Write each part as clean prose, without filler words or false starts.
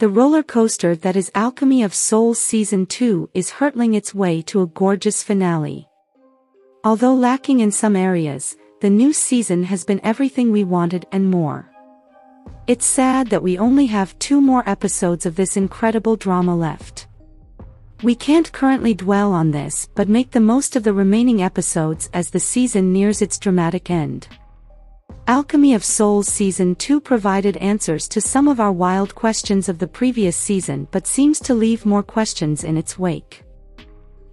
The roller coaster that is Alchemy of Souls Season 2 is hurtling its way to a gorgeous finale. Although lacking in some areas, the new season has been everything we wanted and more. It's sad that we only have 2 more episodes of this incredible drama left. We can't currently dwell on this but make the most of the remaining episodes as the season nears its dramatic end. Alchemy of Souls Season 2 provided answers to some of our wild questions of the previous season but seems to leave more questions in its wake.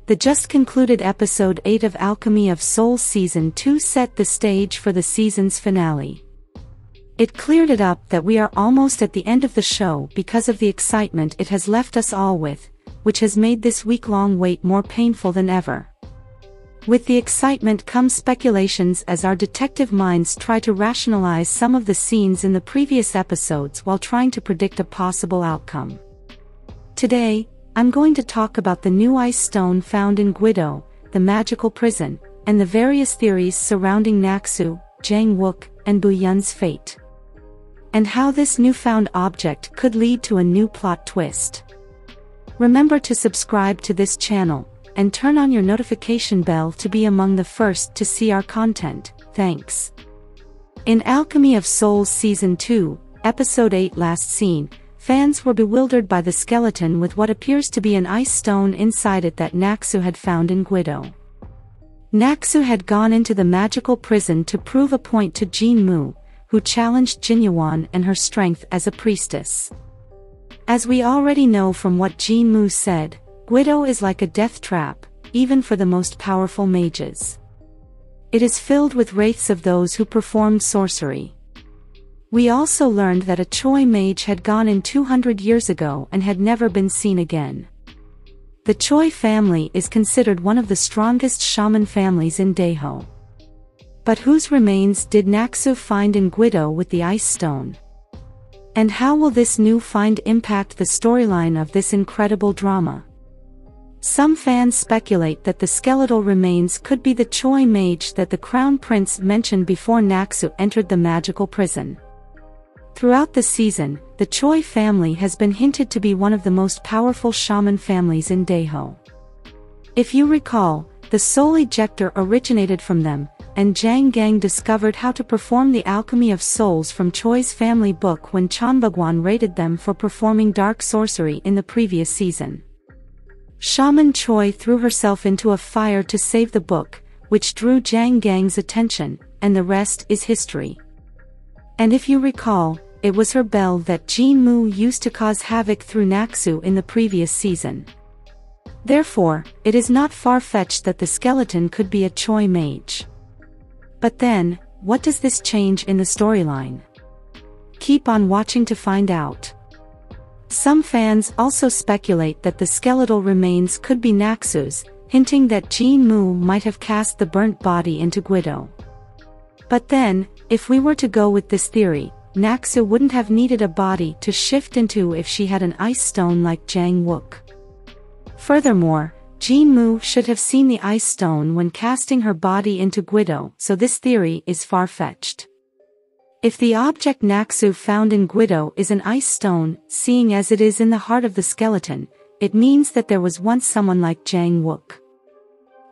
The just concluded episode 8 of Alchemy of Souls Season 2 set the stage for the season's finale. It cleared it up that we are almost at the end of the show because of the excitement it has left us all with, which has made this week-long wait more painful than ever. With the excitement comes speculations as our detective minds try to rationalize some of the scenes in the previous episodes while trying to predict a possible outcome. Today, I'm going to talk about the new ice stone found in Gwido, the magical prison, and the various theories surrounding Naksu, Jang Wook, and Bu Yeon's fate. And how this newfound object could lead to a new plot twist. Remember to subscribe to this channel, and turn on your notification bell to be among the first to see our content, thanks. In Alchemy of Souls Season 2, Episode 8 Last Scene, fans were bewildered by the skeleton with what appears to be an ice stone inside it that Naksu had found in Gwido. Naksu had gone into the magical prison to prove a point to Jin-moo, who challenged Jin-yeon and her strength as a priestess. As we already know from what Jin-moo said, Gwido is like a death trap, even for the most powerful mages. It is filled with wraiths of those who performed sorcery. We also learned that a Choi mage had gone in 200 years ago and had never been seen again. The Choi family is considered one of the strongest shaman families in Daeho. But whose remains did Naksu find in Gwido with the ice stone? And how will this new find impact the storyline of this incredible drama? Some fans speculate that the skeletal remains could be the Choi mage that the Crown Prince mentioned before Naksu entered the magical prison. Throughout the season, the Choi family has been hinted to be one of the most powerful shaman families in Daeho. If you recall, the soul ejector originated from them, and Jang Gang discovered how to perform the Alchemy of Souls from Choi's family book when Chanbagwan raided them for performing dark sorcery in the previous season. Shaman Choi threw herself into a fire to save the book, which drew Jang Gang's attention, and the rest is history. And if you recall, it was her bell that Jin-moo used to cause havoc through Naksu in the previous season. Therefore, it is not far-fetched that the skeleton could be a Choi mage. But then, what does this change in the storyline? Keep on watching to find out. Some fans also speculate that the skeletal remains could be Naksu's, hinting that Jin-moo might have cast the burnt body into Gwido. But then, if we were to go with this theory, Naksu wouldn't have needed a body to shift into if she had an ice stone like Jang Wook. Furthermore, Jin-moo should have seen the ice stone when casting her body into Gwido, so this theory is far-fetched. If the object Naksu found in Gwido is an ice stone, seeing as it is in the heart of the skeleton, it means that there was once someone like Jang Wook.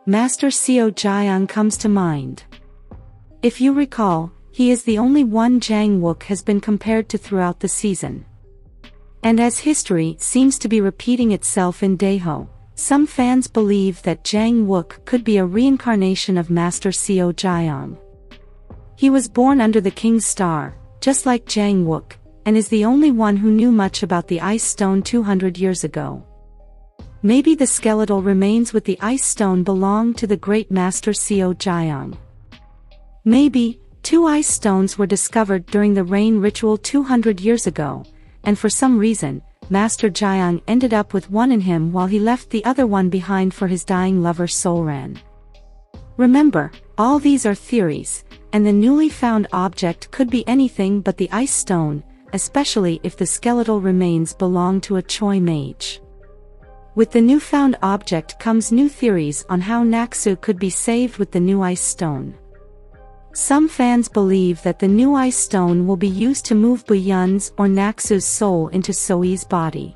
Master Seo Jae-young comes to mind. If you recall, he is the only one Jang Wook has been compared to throughout the season. And as history seems to be repeating itself in Daeho, some fans believe that Jang Wook could be a reincarnation of Master Seo Jae-young. He was born under the King's Star, just like Jang Wook, and is the only one who knew much about the ice stone 200 years ago. Maybe the skeletal remains with the ice stone belong to the great Master Seo Jae-young. Maybe 2 ice stones were discovered during the rain ritual 200 years ago, and for some reason, Master Jae-young ended up with one in him while he left the other one behind for his dying lover Solran. Remember, all these are theories, and the newly found object could be anything but the ice stone, especially if the skeletal remains belong to a Choi mage. With the newfound object comes new theories on how Naksu could be saved with the new ice stone. Some fans believe that the new ice stone will be used to move Bu Yeon's or Naksu's soul into Soi's body.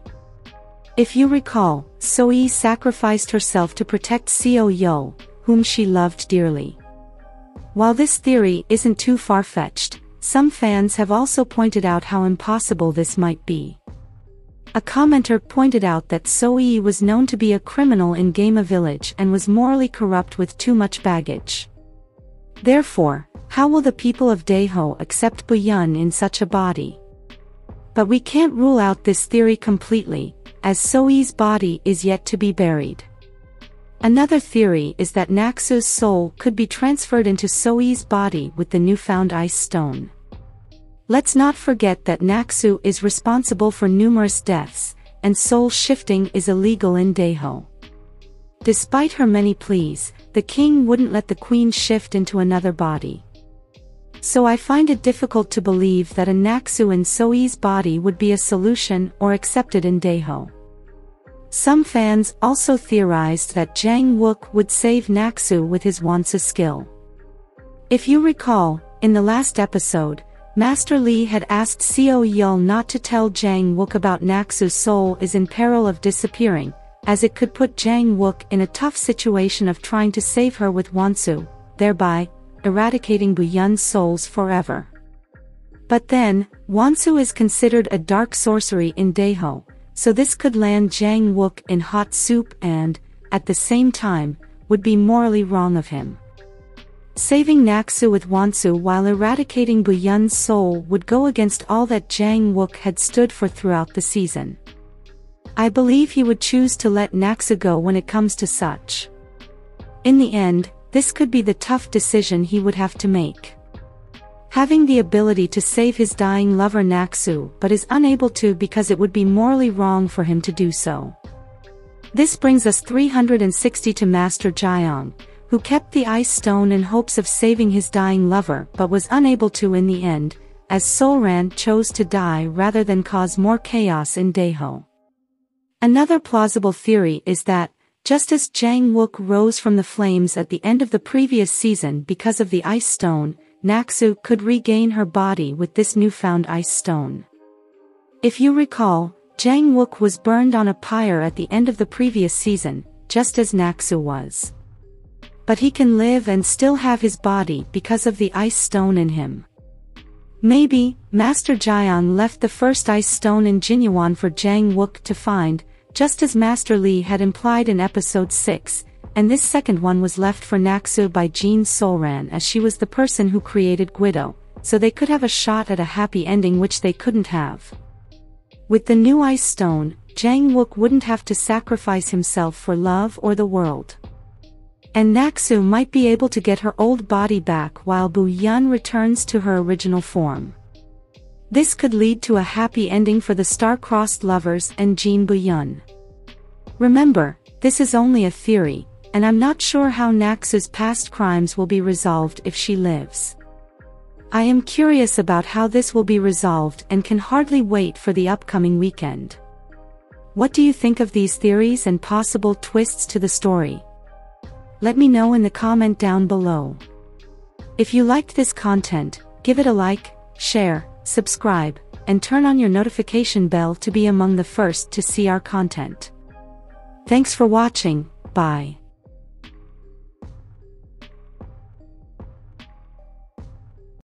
If you recall, Soi sacrificed herself to protect Seo Yo, whom she loved dearly. While this theory isn't too far-fetched, some fans have also pointed out how impossible this might be. A commenter pointed out that Soi was known to be a criminal in Gama Village and was morally corrupt with too much baggage. Therefore, how will the people of Daeho accept Bu Yeon in such a body? But we can't rule out this theory completely, as Soi's body is yet to be buried. Another theory is that Naksu's soul could be transferred into Soi's body with the newfound ice stone. Let's not forget that Naksu is responsible for numerous deaths, and soul shifting is illegal in Daeho. Despite her many pleas, the king wouldn't let the queen shift into another body. So I find it difficult to believe that a Naksu in Soi's body would be a solution or accepted in Daeho. Some fans also theorized that Jang Wook would save Naksu with his Wonsa skill. If you recall, in the last episode, Master Lee had asked Seo Yul not to tell Jang Wook about Naksu's soul is in peril of disappearing, as it could put Jang Wook in a tough situation of trying to save her with Wonsu, thereby eradicating Bu Yeon's souls forever. But then, Wonsu is considered a dark sorcery in Daeho, so this could land Jang Wook in hot soup and, at the same time, would be morally wrong of him. Saving Naksu with Wonsu while eradicating Bu Yeon's soul would go against all that Jang Wook had stood for throughout the season. I believe he would choose to let Naksu go when it comes to such. In the end, this could be the tough decision he would have to make. Having the ability to save his dying lover Naksu but is unable to because it would be morally wrong for him to do so. This brings us 360 to Master Jae-wook, who kept the ice stone in hopes of saving his dying lover but was unable to in the end, as Solran chose to die rather than cause more chaos in Daeho. Another plausible theory is that, just as Jang Wook rose from the flames at the end of the previous season because of the ice stone, Naksu could regain her body with this newfound ice stone. If you recall, Jang Wook was burned on a pyre at the end of the previous season, just as Naksu was. But he can live and still have his body because of the ice stone in him. Maybe, Master Jae-wook left the first ice stone in Jinyeon for Jang Wook to find, just as Master Lee had implied in episode 6, and this second one was left for Naksu by Jean Solran as she was the person who created Gwido, so they could have a shot at a happy ending which they couldn't have. With the new ice stone, Jang Wook wouldn't have to sacrifice himself for love or the world. And Naksu might be able to get her old body back while Bu Yeon returns to her original form. This could lead to a happy ending for the star-crossed lovers and Jean Bu Yeon. Remember, this is only a theory, and I'm not sure how Naksu's past crimes will be resolved if she lives. I am curious about how this will be resolved and can hardly wait for the upcoming weekend. What do you think of these theories and possible twists to the story? Let me know in the comment down below. If you liked this content, give it a like, share, subscribe, and turn on your notification bell to be among the first to see our content. Thanks for watching, bye.